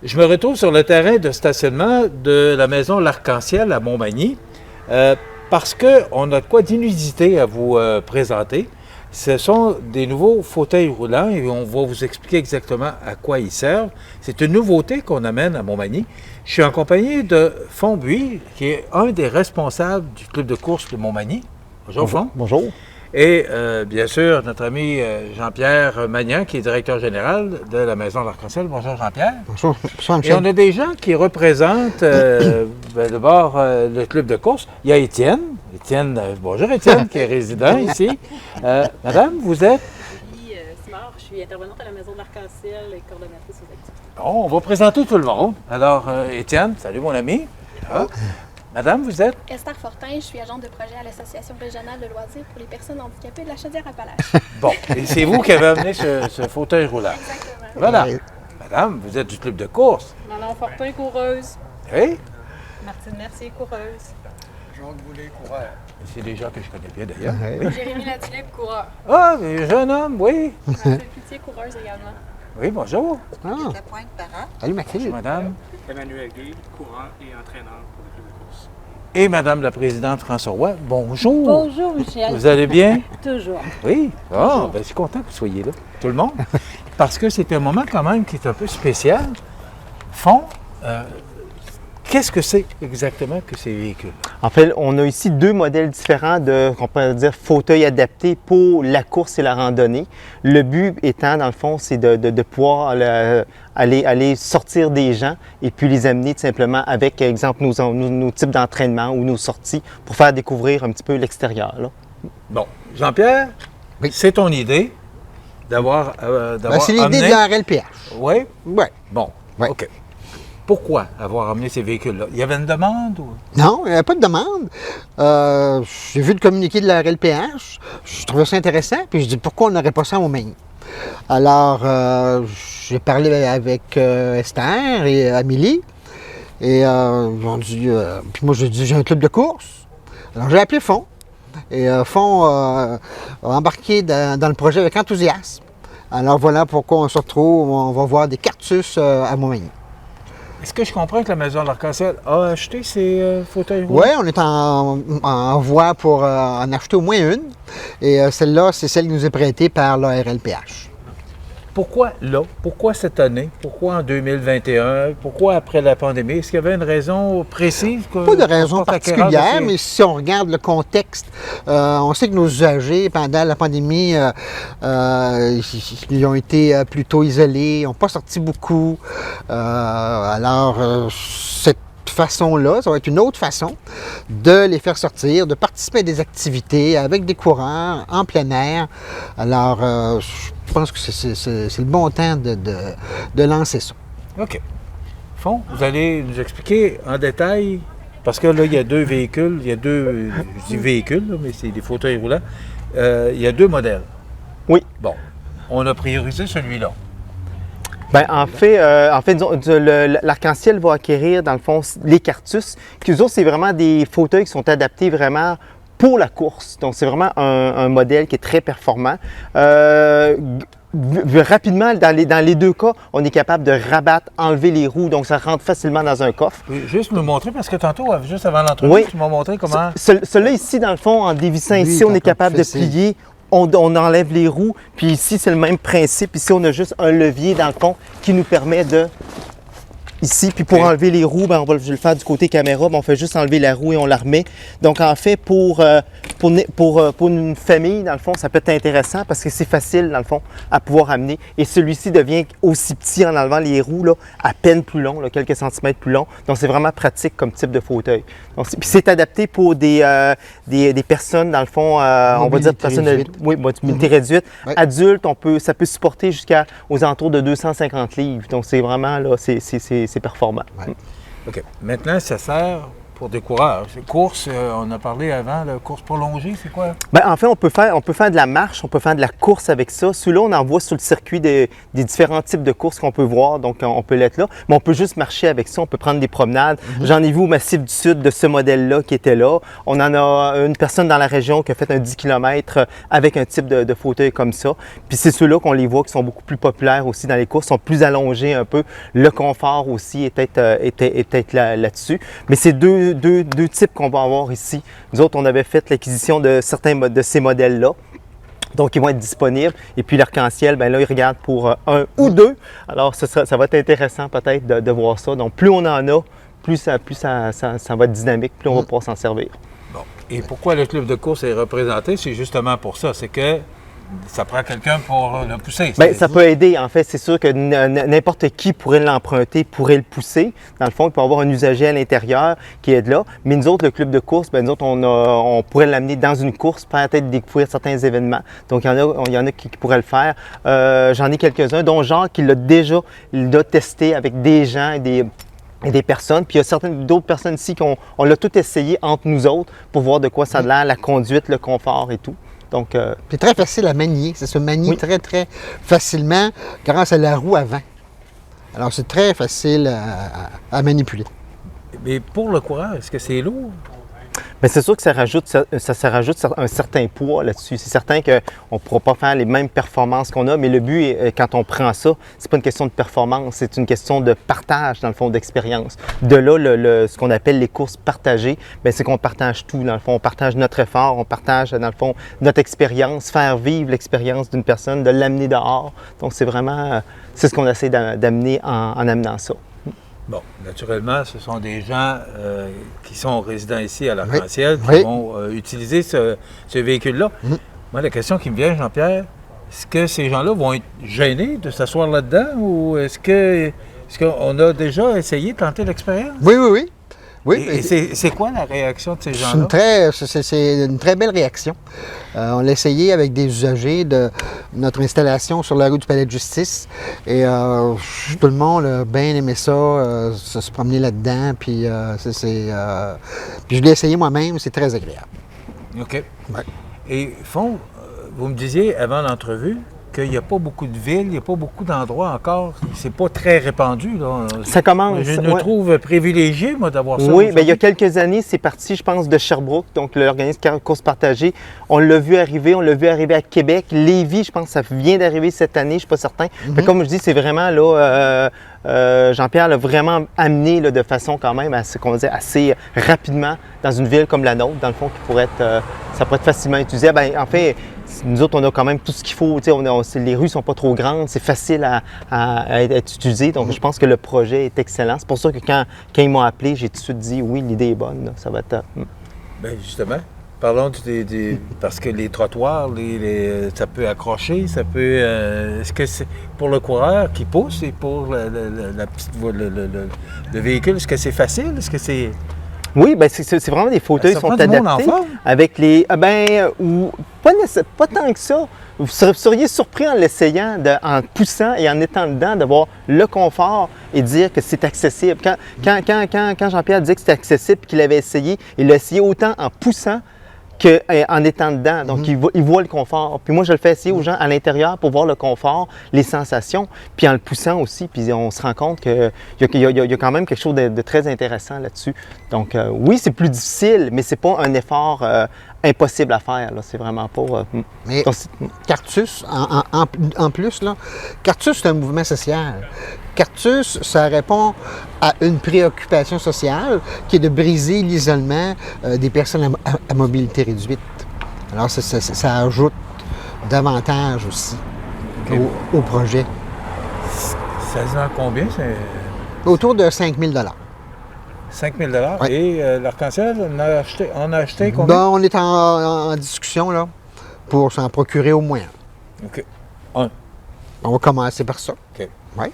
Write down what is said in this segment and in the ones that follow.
Je me retrouve sur le terrain de stationnement de la maison L'Arc-en-Ciel à Montmagny parce qu'on a de quoi d'inusité à vous présenter. Ce sont des nouveaux fauteuils roulants et on va vous expliquer exactement à quoi ils servent. C'est une nouveauté qu'on amène à Montmagny. Je suis en compagnie de Fonbuis, qui est un des responsables du club de course de Montmagny. Bonjour, Fon. Bonjour. Et bien sûr, notre ami Jean-Pierre Magnan, qui est directeur général de la Maison L'Arc-en-Ciel. Bonjour, Jean-Pierre. Bonjour. Et on a des gens qui représentent d'abord le club de course. Il y a Étienne. Bonjour Étienne, qui est résident ici. Madame, vous êtes? Simard, je suis intervenante à la Maison de l'Arc-en-Ciel et coordonnatrice aux activités. Bon, on va présenter tout le monde. Alors, Étienne, salut mon ami. Ah. Madame, vous êtes? Esther Fortin, je suis agente de projet à l'Association régionale de loisirs pour les personnes handicapées de la Chaudière-Appalaches. Bon, et c'est vous qui avez amené ce fauteuil roulant. Exactement. Voilà. Madame, vous êtes du club de course. Manon Fortin, coureuse. Oui? Martine Mercier, coureuse. Jean Goulet, coureur. C'est des gens que je connais bien d'ailleurs. Oui. Jérémy Latulippe, coureur. Ah, des jeunes hommes, oui. Mathilde Pitié, coureuse également. Oui, bonjour. Ah. La pointe parent. Salut Mathilde. Madame. Emmanuel Gay, coureur et entraîneur pour le club de course. Et Madame la Présidente François Roy, bonjour. Bonjour, Michel. Vous allez bien? Toujours. Oui. Ah, ben, je suis content que vous soyez là, tout le monde. Parce que c'est un moment quand même qui est un peu spécial. Fond, qu'est-ce que c'est exactement que ces véhicules? En fait, on a ici deux modèles différents de, on peut dire, fauteuils adaptés pour la course et la randonnée. Le but étant, dans le fond, c'est de pouvoir aller sortir des gens et puis les amener tout simplement avec, exemple, nos types d'entraînement ou nos sorties pour faire découvrir un petit peu l'extérieur. Là. Bon, Jean-Pierre, Oui. c'est ton idée d'avoir C'est l'idée amené... de la RLPH. Oui? Oui. Bon, Ouais. OK. Pourquoi avoir amené ces véhicules-là? Il y avait une demande ou... Non, il n'y avait pas de demande. J'ai vu le communiqué de la RLPH. Je trouvais ça intéressant. Puis je dis pourquoi on n'aurait pas ça au Maine? Alors, j'ai parlé avec Esther et Amélie. Et ils ont dit. Puis moi, j'ai dit j'ai un club de course. Alors, j'ai appelé Fond. Et Fond a embarqué dans le projet avec enthousiasme. Alors, voilà pourquoi on se retrouve. On va voir des cartus à Montmagny. Est-ce que je comprends que la Maison de l'Arc-en-Ciel a acheté ces fauteuils roulants? Oui, on est en voie pour en acheter au moins une. Et celle-là, c'est celle qui nous est prêtée par la RLPH. Pourquoi là? Pourquoi cette année? Pourquoi en 2021? Pourquoi après la pandémie? Est-ce qu'il y avait une raison précise? Pas de raison particulière, mais si on regarde le contexte, on sait que nos usagers, pendant la pandémie, ils ont été plutôt isolés, ils n'ont pas sorti beaucoup. Alors, cette façon-là, ça va être une autre façon de les faire sortir, de participer à des activités avec des coureurs en plein air. Alors, je pense que c'est le bon temps de lancer ça. OK. Fond, vous allez nous expliquer en détail, parce que là, il y a deux véhicules, je dis véhicules, là, mais c'est des fauteuils roulants. Il y a deux modèles. Oui. Bon, on a priorisé celui-là. Bien, en fait, l'Arc-en-Ciel va acquérir, dans le fond, les cartus. Puis eux autres, c'est vraiment des fauteuils qui sont adaptés vraiment pour la course. Donc, c'est vraiment un modèle qui est très performant. Rapidement, dans les deux cas, on est capable de rabattre, enlever les roues, donc ça rentre facilement dans un coffre. Juste nous montrer, parce que tantôt, juste avant l'entrevue, Oui. tu m'as montré comment... Celui-là ici, dans le fond, en dévissant ici, on est capable de plier. On enlève les roues, puis ici, c'est le même principe. Ici, on a juste un levier, dans le fond, qui nous permet de... Ici, puis pour enlever les roues, ben, je vais le faire du côté caméra, ben, on fait juste enlever la roue et on la remet. Donc, en fait, pour une famille, dans le fond, ça peut être intéressant parce que c'est facile, dans le fond, à pouvoir amener. Et celui-ci devient aussi petit en enlevant les roues, là, à peine plus long, là, quelques centimètres plus long. Donc, c'est vraiment pratique comme type de fauteuil. Donc, puis c'est adapté pour des personnes, dans le fond, on va dire personnes mobilité réduite. Oui. Adultes, ça peut supporter aux alentours de 250 livres. Donc, c'est vraiment, là, c'est performant. Ouais. OK. Maintenant, ça sert pour des coureurs. Course, on a parlé avant, la course prolongée, c'est quoi? Ben, en fait, on peut faire de la marche, on peut faire de la course avec ça. Celui-là, on en voit sur le circuit des différents types de courses qu'on peut voir, donc on peut l'être là. Mais on peut juste marcher avec ça, on peut prendre des promenades. J'en ai vu au Massif du Sud de ce modèle-là qui était là. On en a une personne dans la région qui a fait un 10 km avec un type de fauteuil comme ça. Puis c'est ceux-là qu'on les voit qui sont beaucoup plus populaires aussi dans les courses, sont plus allongés un peu. Le confort aussi est peut-être là-dessus. Mais c'est deux types qu'on va avoir ici. Nous autres, on avait fait l'acquisition de certains de ces modèles-là. Donc, ils vont être disponibles. Et puis, l'arc-en-ciel, bien là, ils regardent pour un ou deux. Alors, ça va être intéressant peut-être de voir ça. Donc, plus on en a, plus ça va être dynamique, plus on va pouvoir s'en servir. Bon. Et pourquoi le club de course est représenté? C'est justement pour ça. C'est que ça prend quelqu'un pour le pousser. Bien, ça peut aider. En fait, c'est sûr que n'importe qui pourrait l'emprunter, pourrait le pousser. Dans le fond, il peut y avoir un usager à l'intérieur qui aide là. Mais nous autres, le club de course, bien, nous autres, on pourrait l'amener dans une course, peut-être découvrir certains événements. Donc, il y en a qui pourraient le faire. J'en ai quelques-uns, dont Jacques qui l'a déjà testé avec des gens et des personnes. Puis il y a d'autres personnes ici qu'on l'a tout essayé entre nous autres pour voir de quoi ça a l'air, la conduite, le confort et tout. Donc, c'est très facile à manier. Ça se manie très, très facilement grâce à la roue avant. Alors, c'est très facile à manipuler. Mais pour le coureur, est-ce que c'est lourd? bien, c'est sûr que ça rajoute un certain poids là-dessus. C'est certain qu'on ne pourra pas faire les mêmes performances qu'on a, mais le but, quand on prend ça, c'est pas une question de performance, c'est une question de partage, dans le fond, d'expérience. De là, ce qu'on appelle les courses partagées, bien, c'est qu'on partage tout, dans le fond. On partage notre effort, on partage, dans le fond, notre expérience, faire vivre l'expérience d'une personne, de l'amener dehors. Donc, c'est vraiment, c'est ce qu'on essaie d'amener en amenant ça. Bon, naturellement, ce sont des gens qui sont résidents ici à l'Arc-en-Ciel qui vont utiliser ce véhicule-là. Moi, la question qui me vient, Jean-Pierre, est-ce que ces gens-là vont être gênés de s'asseoir là-dedans ou est-ce qu'on a déjà essayé de tenter l'expérience? Oui. Et c'est quoi la réaction de ces gens-là? C'est une très belle réaction. On l'a essayé avec des usagers de notre installation sur la rue du Palais de Justice. Et tout le monde a bien aimé ça, se promener là-dedans. Puis, puis je l'ai essayé moi-même, c'est très agréable. OK. Ouais. Et vous me disiez avant l'entrevue qu'il n'y a pas beaucoup de villes, il n'y a pas beaucoup d'endroits encore. C'est pas très répandu, là. Ça commence. Je me trouve privilégié, moi, d'avoir ça. Oui, bien, il y a quelques années, c'est parti, je pense, de Sherbrooke, donc l'organisme Course partagée. On l'a vu arriver à Québec. Lévis, je pense que ça vient d'arriver cette année, je ne suis pas certain. Mais comme je dis, c'est vraiment là. Jean-Pierre l'a vraiment amené là, de façon quand même assez rapidement dans une ville comme la nôtre, dans le fond, ça pourrait être facilement utilisé. Bien, en fait, nous autres, on a quand même tout ce qu'il faut. Les rues ne sont pas trop grandes, c'est facile à être utilisé. Donc, je pense que le projet est excellent. C'est pour ça que quand ils m'ont appelé, j'ai tout de suite dit oui, l'idée est bonne. Là, ça va être. Bien, justement, parlons parce que les trottoirs, ça peut accrocher, ça peut. Est-ce que c'est pour le coureur qui pousse et pour le véhicule, est-ce que c'est facile? Est-ce que c'est. Oui, bien, c'est vraiment des fauteuils qui sont adaptés avec les. Pas tant que ça. Vous seriez surpris en l'essayant, en poussant et en étant dedans, de voir le confort et dire que c'est accessible. Quand Jean-Pierre disait que c'était accessible et qu'il avait essayé, il l'a essayé autant en poussant qu'en étant dedans. Donc, il voit le confort. Puis moi, je le fais essayer aux gens à l'intérieur pour voir le confort, les sensations, puis en le poussant aussi. Puis on se rend compte qu'il y a quand même quelque chose de très intéressant là-dessus. Donc, oui, c'est plus difficile, mais c'est pas un effort impossible à faire. C'est vraiment pas... Mais Cartus, en plus, là, Cartus, c'est un mouvement social. Cartus, ça répond à une préoccupation sociale qui est de briser l'isolement des personnes à mobilité réduite. Alors, ça ajoute davantage aussi au projet. Ça se vend combien? Autour de 5 000 5 000 Oui. Et l'Arc-en-Ciel, on a acheté combien? Ben, on est en discussion là, pour s'en procurer au moins. OK. On va commencer par ça. OK. Oui.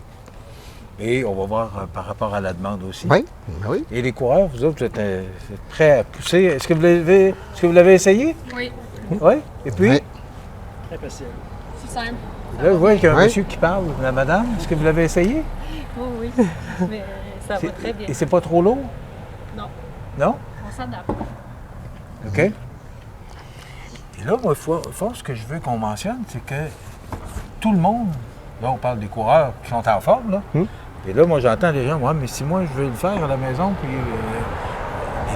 Et on va voir par rapport à la demande aussi. Oui. Oui. Et les coureurs, vous autres, vous êtes prêts à pousser. Est-ce que vous l'avez essayé? Oui, Oui. Et puis? Oui. Très facile. c'est simple. Là, vous voyez qu'il y a un Oui. monsieur qui parle, la madame. Est-ce que vous l'avez essayé? Oui, mais ça va très bien. Et c'est pas trop lourd? Non. Non? On s'adapte. OK. Et là, moi, ce que je veux qu'on mentionne, c'est que tout le monde, là, on parle des coureurs qui sont en forme, là. Et là, moi, j'entends les gens, ouais, mais si moi, je veux le faire à la maison, puis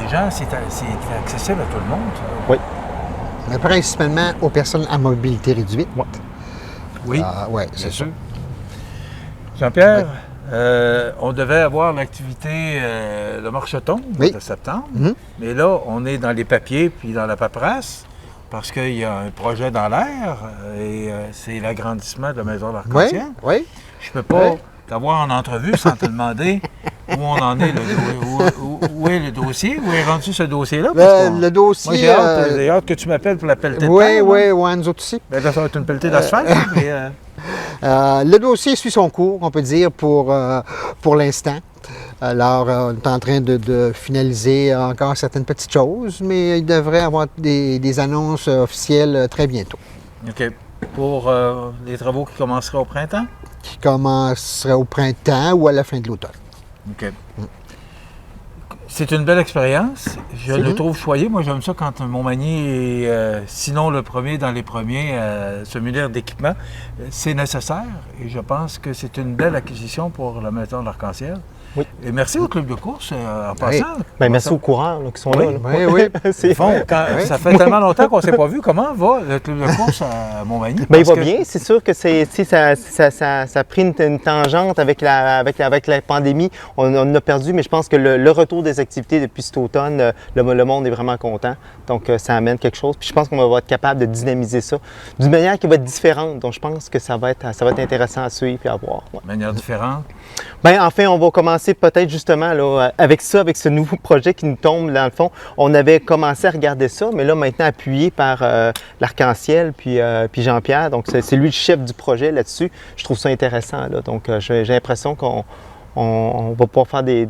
les gens, c'est accessible à tout le monde, ça. Oui. Mais principalement aux personnes à mobilité réduite. Oui, Oui, bien c'est sûr. sûr. Jean-Pierre, on devait avoir l'activité le marcheton Oui. de septembre, Mhm. mais là, on est dans les papiers puis dans la paperasse parce qu'il y a un projet dans l'air et c'est l'agrandissement de la maison Oui, d'Arc-en-Ciel. oui. Je peux pas Oui. t'avoir en entrevue sans te demander où on en est, où est le dossier, où est rendu ce dossier-là. parce qu'on- Le dossier... Moi, j'ai hâte que tu m'appelles pour la pelletée de oui, terre. oui, oui, nous autres aussi. Ben, là, ça va être une pelletée d'asphalte. Mais, Le dossier suit son cours, on peut dire, pour l'instant. Alors, on est en train de finaliser encore certaines petites choses, mais il devrait y avoir des annonces officielles très bientôt, OK. Pour les travaux qui commenceraient au printemps? qui commenceraient au printemps ou à la fin de l'automne. OK. C'est une belle expérience. Je le trouve choyé. Moi, j'aime ça quand Montmagny est, sinon le premier dans les premiers à se munir d'équipement. C'est nécessaire et je pense que c'est une belle acquisition pour la maison de l'Arc-en-Ciel. Oui. Et merci au club de course en passant. Ben, merci aux coureurs là, qui sont Oui, là. Oui, oui. C'est- Bon, ça fait tellement longtemps qu'on ne s'est pas vu. Comment va le club de course à Montmagny? Ben, il Parce va que- bien. C'est sûr que ça a pris une tangente avec la pandémie. On a perdu, mais je pense que le retour des activités depuis cet automne, le monde est vraiment content. Donc, ça amène quelque chose. Puis je pense qu'on va être capable de dynamiser ça d'une manière qui va être différente. Donc, je pense que ça va être intéressant à suivre et à voir. Ouais. De manière différente. Bien, enfin, on va commencer peut-être justement là, avec ce nouveau projet qui nous tombe dans le fond. On avait commencé à regarder ça, mais là, maintenant, appuyé par l'Arc-en-Ciel puis Jean-Pierre. Donc, c'est lui le chef du projet là-dessus. Je trouve ça intéressant. Là. Donc, j'ai l'impression qu'on va pouvoir faire des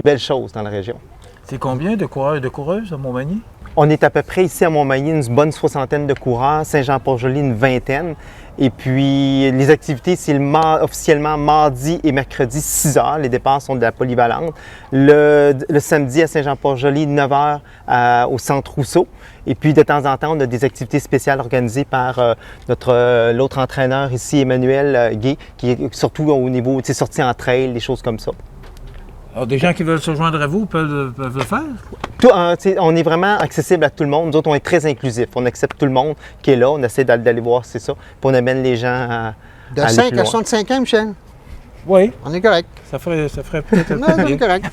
belles choses dans la région. C'est combien de coureurs et de coureuses à Montmagny? On est à peu près ici à Montmagny une bonne 60aine de coureurs, Saint-Jean-Port-Joli une 20aine. Et puis les activités, c'est officiellement mardi et mercredi 6 h. Les départs sont de la polyvalente. Le samedi à Saint-Jean-Port-Joli 9 h au Centre Rousseau. Et puis de temps en temps, on a des activités spéciales organisées par l'autre entraîneur ici, Emmanuel Gay, qui est surtout au niveau, sorties en trail, des choses comme ça. Alors, des gens qui veulent se joindre à vous peuvent le faire? On est vraiment accessible à tout le monde. Nous autres, on est très inclusifs. On accepte tout le monde qui est là. On essaie d'aller voir, c'est ça. Puis on amène les gens à De aller 5 plus à loin. 65 ans, Michel, Oui, on est correct. ça ferait peut-être Non, un peu on est bien. correct.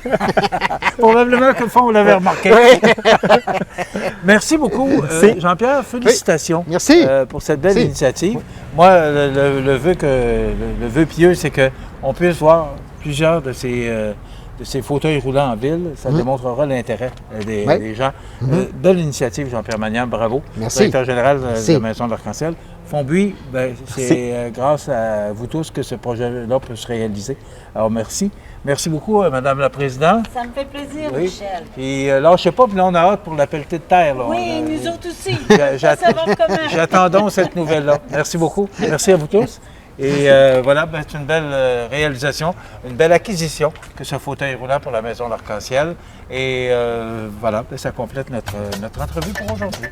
Probablement que le fond, on l'avait remarqué. Merci beaucoup, Merci. Jean-Pierre. Félicitations Merci. pour cette belle Merci. initiative. Moi, le vœu pieux, c'est qu'on puisse voir plusieurs de ces fauteuils roulants en ville. Ça démontrera l'intérêt des gens. Belle initiative, Jean-Pierre Magnan. Bravo. Merci. Directeur général de Merci. la Maison de l'Arc-en-Ciel. Fonbuy, ben, c'est grâce à vous tous que ce projet-là peut se réaliser. Alors, merci. Merci beaucoup, Madame la Présidente. Ça me fait plaisir, Oui. Michel. Puis lâchez pas, puis là, on a hâte pour la pelletée de terre. Là. Oui, nous autres aussi. J'a- Ça va comment? J'attendons cette nouvelle-là. Merci beaucoup. Merci à vous tous. Et voilà, ben, c'est une belle réalisation, une belle acquisition que ce fauteuil roulant pour la Maison de l'Arc-en-Ciel. Et voilà, ben, ça complète notre entrevue pour aujourd'hui.